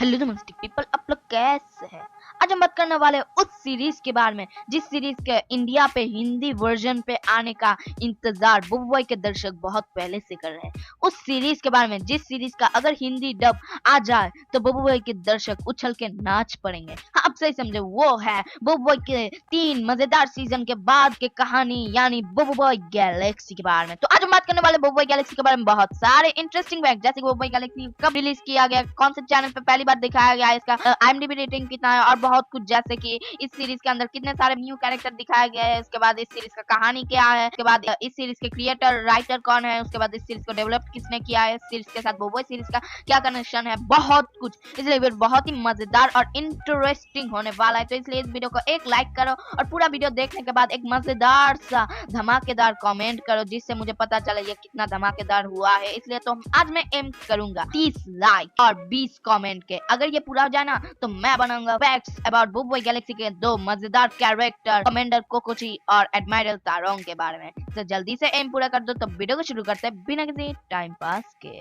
Hello domestic people, आप लोग कैसे हैं? आज हम बात करने वाले उस सीरीज के बारे में जिस सीरीज के इंडिया पे हिंदी वर्जन पे आने का इंतजार बुबई के दर्शक बहुत पहले से कर रहे हैं। उस सीरीज के बारे में जिस सीरीज का अगर हिंदी डब आ जाए तो बुबई के दर्शक उछल के नाच पड़ेंगे। हाँ, आप सही समझे, वो है बुबई के 3 मजेदार सीजन के बाद की कहानी, यानी बुबई गैलेक्सी के बारे में। तो आज हम बात करने वाले बुबई गैलेक्सी के बारे में बहुत सारे इंटरेस्टिंग फैक्ट, जैसे कि बुबई गैलेक्सी कब रिलीज किया गया, कौन से चैनल पे पहली बार दिखाया गया, इसका IMDb रेटिंग कितना है और बहुत कुछ, जैसे कि इस सीरीज के अंदर कितने सारे न्यू कैरेक्टर दिखाए गए हैं, उसके बाद इस सीरीज का कहानी क्या है, उसके बाद इस सीरीज के क्रिएटर राइटर कौन है, उसके बाद इस सीरीज को डेवलप किसने किया है, इस सीरीज के साथ बुबई सीरीज का क्या कनेक्शन है, बहुत कुछ। इसलिए वीडियो बहुत ही मजेदार और इंटरेस्टिंग होने वाला है। तो इसलिए इस वीडियो को एक लाइक करो और पूरा वीडियो देखने के बाद एक मजेदार सा धमाकेदार कमेंट करो, जिससे मुझे पता चले ये कितना धमाकेदार हुआ है। इसलिए तो आज मैं एम करूंगा 30 लाइक और 20 कमेंट के। अगर ये पूरा हो जाए ना तो मैं बनाऊंगा फैक्ट्स अबाउट बुबई गैलेक्सी के 2 मजेदार कैरेक्टर, कमांडर कोकोची और एडमिरल तारोंग के बारे में। तो जल्दी से एम पूरा कर दो, तो वीडियो को शुरू करते हैं बिना किसी टाइम पास के।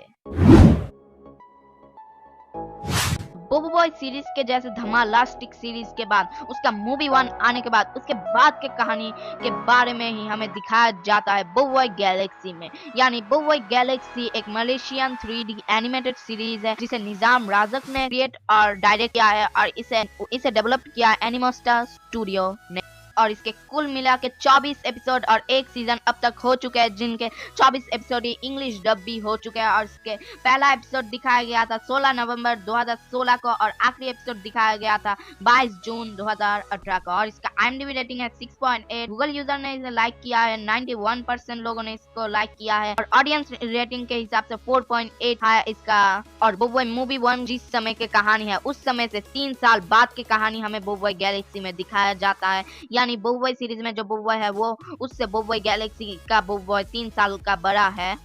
बुबई सीरीज के जैसे धमालास्टिक सीरीज के बाद उसका मूवी 1 आने के बाद उसके बाद के कहानी के बारे में ही हमें दिखाया जाता है बुबई गैलेक्सी में। यानी बुबई गैलेक्सी एक मलेशियन 3D एनिमेटेड सीरीज है जिसे निजाम राजक ने क्रिएट और डायरेक्ट किया है और इसे डेवलप किया एनिमोस्टा स्टूडियो ने। और इसके कुल मिला के 24 एपिसोड और एक सीजन अब तक हो चुके हैं, जिनके 24 एपिसोड ही इंग्लिश डब भी हो चुके हैं। और इसके पहला एपिसोड दिखाया गया था 16 नवंबर 2016 को और आखिरी एपिसोड दिखाया गया था 22 जून 2018 को। और इसका IMDb रेटिंग है 6.8। गूगल यूजर ने इसे लाइक किया है, 91% लोगों ने इसको लाइक किया है और ऑडियंस रेटिंग के हिसाब से 4.8 है इसका। और बुबई मूवी 1 जिस समय की कहानी है उस समय से 3 साल बाद की कहानी हमें बुबई गैलेक्सी में दिखाया जाता है। यानी बुबई सीरीज में जो बुबई है वो उससे बुबई गैलेक्सी का बुबई 3 साल का बड़ा है।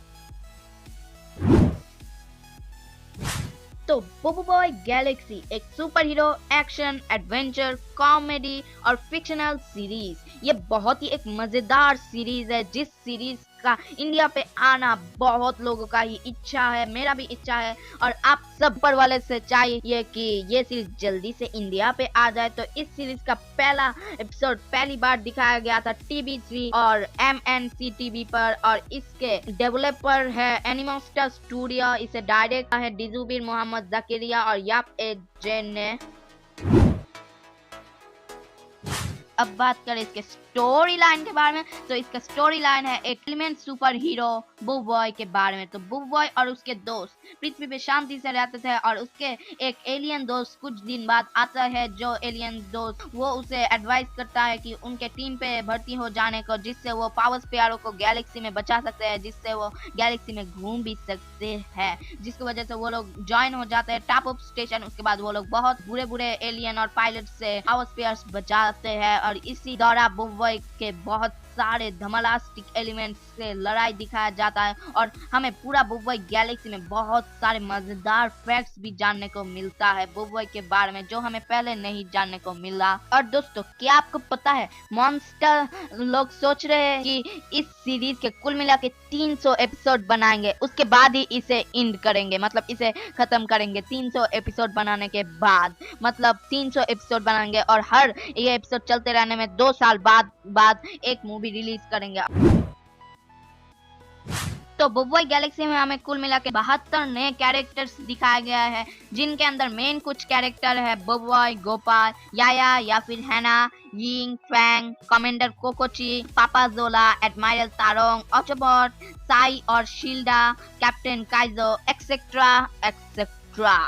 तो बुबई गैलेक्सी एक super hero action adventure comedy और फिक्शनल सीरीज, ये बहुत ही एक मजेदार सीरीज है जिस सीरीज का इंडिया पे आना बहुत लोगों का ही इच्छा है, मेरा भी इच्छा है और आप सब पर वाले से चाहिए कि ये सीरीज जल्दी से इंडिया पे आ जाए। तो इस सीरीज का पहला एपिसोड पहली बार दिखाया गया था TV3 और MNC TV पर और इसके डेवलपर है एनिमोस्टा स्टूडियो। इसे डायरेक्ट है डिजुबीर मोहम्मद जकरिया और याप ए जैन ने। अब बात करें इसके स्टोरी लाइन के बारे में, तो इसका स्टोरी लाइन है एक एलिमेंट सुपर हीरो बुबई के बारे में। तो बुबई और उसके दोस्त पृथ्वी पे शांति से रहते थे और उसके एक एलियन दोस्त कुछ दिन बाद आता है। जो एलियन दोस्त वो उसे एडवाइस करता है कि उनके टीम पे भर्ती हो जाने को, जिससे वो पावर स्पेयरों को गैलेक्सी में बचा सकते हैं, जिससे वो गैलेक्सी में घूम भी सकते हैं, जिसकी वजह से वो लोग ज्वाइन हो जाते हैं टॉप अप स्टेशन। उसके बाद वो लोग बहुत बुरे बुरे एलियन और पायलट से पावर स्पेयर्स बचाते हैं और इसी दौरान बुबई के बहुत सारे धमालास्टिक एलिमेंट्स से लड़ाई दिखाया जाता है और हमें पूरा बुबई गैलेक्सी में बहुत सारे मजेदार फैक्ट्स भी जानने को मिलता है बुबई के बारे में, जो हमें पहले नहीं जानने को मिला। और दोस्तों, क्या आपको पता है मॉन्स्टर लोग सोच रहे हैं कि इस सीरीज के कुल मिला के 300 एपिसोड बनाएंगे, उसके बाद ही इसे एंड करेंगे, मतलब इसे खत्म करेंगे 300 एपिसोड बनाने के बाद। मतलब 300 एपिसोड बनाएंगे और हर ये एपिसोड चलते रहने में 2 साल बाद एक मूवी रिलीज करेंगे। तो बुबई गैलेक्सी में हमें कुल मिला के 72 नए कैरेक्टर्स दिखाया गया है, जिनके अंदर मेन कुछ कैरेक्टर है बुबई, गोपाल, या फिर हैना, यिंग, फैंग, कमांडर कोकोची, पापा जोला, एडमिरल तारोंग, ऑटोबॉट, साई और शील्डा, कैप्टन काइजो, एक्सेट्रा एक्सेट्रा।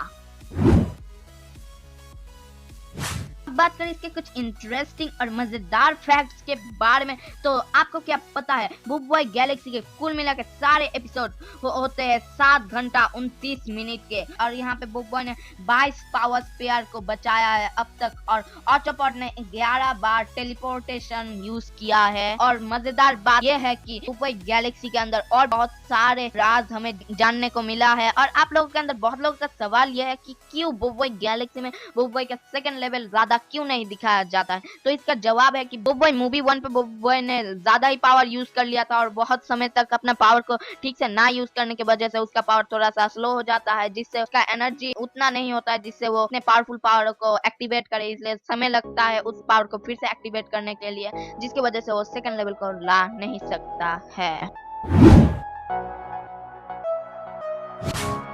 बात करें इसके कुछ इंटरेस्टिंग और मजेदार फैक्ट्स के बारे में, तो आपको क्या पता है बुबई गैलेक्सी के कुल मिला के सारे एपिसोड होते हैं 7 घंटा 29 मिनट के। और यहाँ पे बुबई ने 22 पावर स्पेयर को बचाया है अब तक और ऑटोपॉड ने 11 बार टेलीपोर्टेशन यूज किया है। और मजेदार बात यह है कि बुबई गैलेक्सी के अंदर और बहुत सारे राज हमें जानने को मिला है। और आप लोगों के अंदर बहुत लोगों का सवाल यह है कि क्यों बुबई गैलेक्सी में बुबई का सेकंड लेवल ज्यादा क्यों नहीं दिखाया जाता है? तो इसका जवाब है कि बुब बॉय मूवी 1 पे बुब बॉय ने ज़्यादा ही पावर यूज़ कर लिया था और बहुत समय तक अपना पावर को ठीक से ना यूज़ करने की वजह से उसका पावर थोड़ा-सा स्लो हो जाता है, जिससे उसका एनर्जी उतना नहीं होता है जिससे वो अपने पावरफुल पावर को एक्टिवेट करे, इसलिए समय लगता है उस पावर को फिर से एक्टिवेट करने के लिए, जिसकी वजह से वो सेकंड लेवल को ला नहीं सकता है।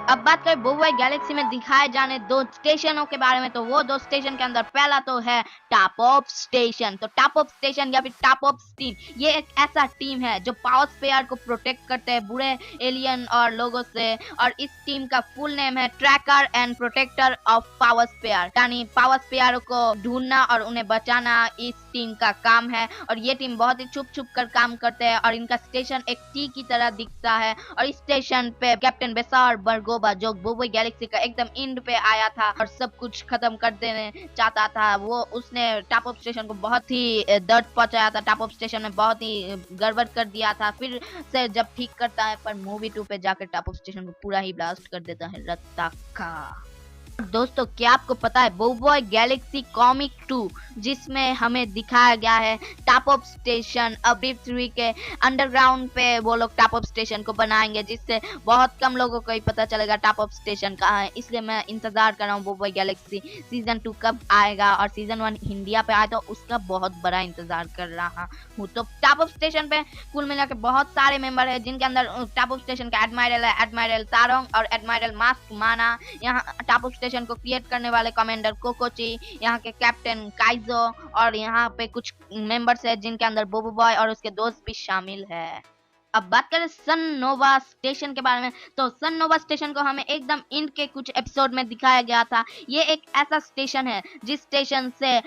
अब बात करें बुबई गैलेक्सी में दिखाए जाने 2 स्टेशनों के बारे में, तो वो 2 स्टेशन के अंदर पहला तो है टॉप ऑफ स्टेशन। तो टॉप ऑफ स्टेशन या फिर टॉप ऑफ टीम, ये एक ऐसा टीम है जो पावर स्फीयर को प्रोटेक्ट करते हैं बुरे एलियन और लोगों से, और इस टीम का फुल नेम है tracker and protector of power sphere, यानी पावर स्फीयर को ढूंढना और उन्हें बचाना इस टीम का काम है। और ये टीम बहुत ही छुप-छुप कर काम करते हैं और इनका स्टेशन एक टी की तरह दिखता है, और इस स्टेशन पे कैप्टन बेसार बर्गोबा जो बुबई गैलेक्सी का एकदम एंड पे आया था और सब कुछ खत्म कर देने चाहता था, वो उसने टॉप ऑफ स्टेशन को बहुत ही दर्द पहुंचाया था, टॉप ऑफ स्टेशन में बहुत ही गड़बड़ कर दिया था, फिर से जब ठीक करता है पर मूवी 2 पे जाकर टॉप ऑफ स्टेशन को पूरा ही ब्लास्ट कर देता है रत्ताका। दोस्तों क्या आपको पता है बुबई गैलेक्सी कॉमिक 2 जिसमें हमें दिखाया गया है टॉप ऑफ स्टेशन अपडेट 3 के अंडरग्राउंड पे वो लोग टॉप ऑफ स्टेशन को बनाएंगे, जिससे बहुत कम लोगों को ही पता चलेगा टॉप ऑफ स्टेशन कहाँ है। इसलिए मैं इंतजार कर रहा हूँ बुबई गैलेक्सी सीजन 2 कब आएगा, और सीजन 1 इंडिया पे आए तो उसका बहुत बड़ा इंतजार कर रहा हूँ। तो टॉप ऑफ स्टेशन पे कुल मिला के बहुत सारे मेंबर है, जिनके अंदर टॉप ऑफ स्टेशन का एडमायरल है, एडमायरल तारोंग और एडमायरल मास्क माना, यहाँ टॉप ऑफ स्टेशन को क्रिएट करने वाले कमांडर कोकोची, यहाँ के कैप्टन काइजो, और यहाँ पे कुछ मेंबर्स है जिनके अंदर बोबो बॉय और उसके दोस्त भी शामिल है। अब बात करें सन नोवा स्टेशन के बारे में, तो सन नोवा स्टेशन को हमें एकदम एंड के कुछ एपिसोड में दिखाया गया था। ये एक ऐसा स्टेशन है जिस स्टेशन से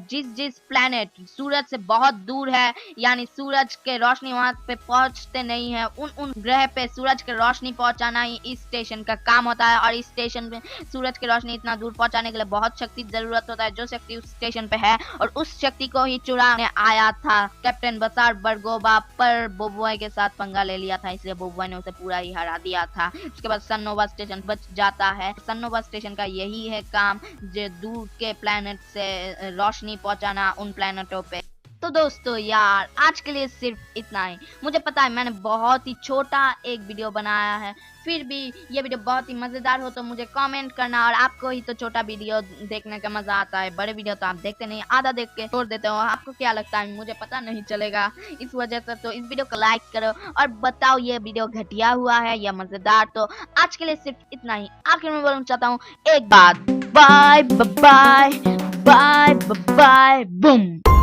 जिस प्लैनेट सूरज से बहुत दूर है, यानी सूरज के रोशनी वहां पे पहुंचते नहीं है, उन ग्रह पे सूरज के रोशनी पहुंचाना ही इस स्टेशन का काम होता है। और इस स्टेशन पे सूरज की रोशनी इतना दूर पहुंचाने के लिए बहुत शक्ति जरूरत होता है, जो शक्ति उस स्टेशन पे है, और उस शक्ति को ही चुराने आया था कैप्टन बसार बर्गोबा, पर बोबोए के साथ पंगा ले लिया था, इसलिए बोबोए ने उसे पूरा ही हरा दिया था। उसके बाद सन नोवा स्टेशन बच जाता है। सन नोवा स्टेशन का यही है काम, जो दूर के प्लेनेट से रोशनी पहुंचाना उन प्लेनेटों पे। तो दोस्तों यार आज के लिए सिर्फ इतना ही। मुझे पता है मैंने बहुत ही छोटा एक वीडियो बनाया है, फिर भी ये वीडियो बहुत ही मजेदार हो तो मुझे कमेंट करना, और आपको ही तो छोटा वीडियो देखने का मजा आता है, बड़े वीडियो तो आप देखते नहीं, आधा देख के छोड़ देते हो। आपको क्या लगता है मुझे पता नहीं चलेगा, इस वजह से तो इस वीडियो को लाइक करो और बताओ ये वीडियो घटिया हुआ है या मजेदार। तो आज के लिए सिर्फ इतना ही। आखिर में बोलना चाहता हूँ एक बात, bye bye bye bye bye boom.